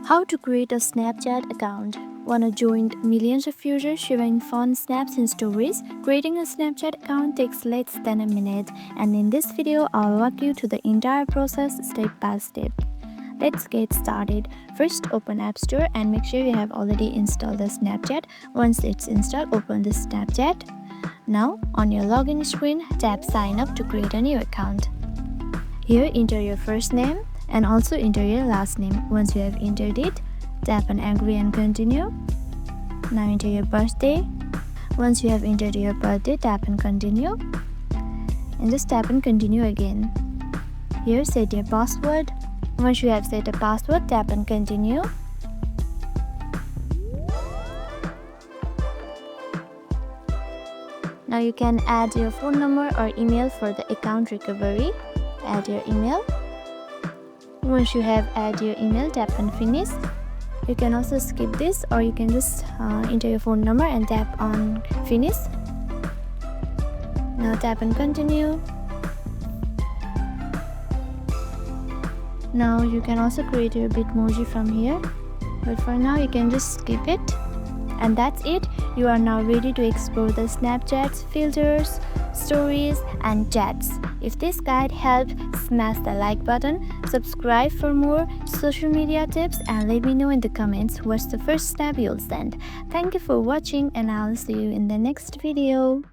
How to create a Snapchat account. Wanna join millions of users sharing fun snaps and stories? Creating a Snapchat account takes less than a minute, and in this video, I'll walk you through the entire process step by step. Let's get started. First, open App Store and make sure you have already installed the Snapchat. Once it's installed, open the Snapchat. Now, on your login screen, tap Sign Up to create a new account. Here, enter your first name and also enter your last name. Once you have entered it, tap on Agree and Continue. Now enter your birthday. Once you have entered your birthday, tap on Continue and just tap on Continue again. Here, set your password. Once you have set a password, tap on Continue. Now you can add your phone number or email for the account recovery. Add your email. Once you have added your email, tap on Finish. You can also skip this, or you can just enter your phone number and tap on Finish. Now tap on Continue. Now you can also create your Bitmoji from here, but for now you can just skip it. And that's it. You are now ready to explore the Snapchats, filters, stories and chats. If this guide helped, smash the like button, subscribe for more social media tips, and let me know in the comments what's the first snap you'll send. Thank you for watching, and I'll see you in the next video.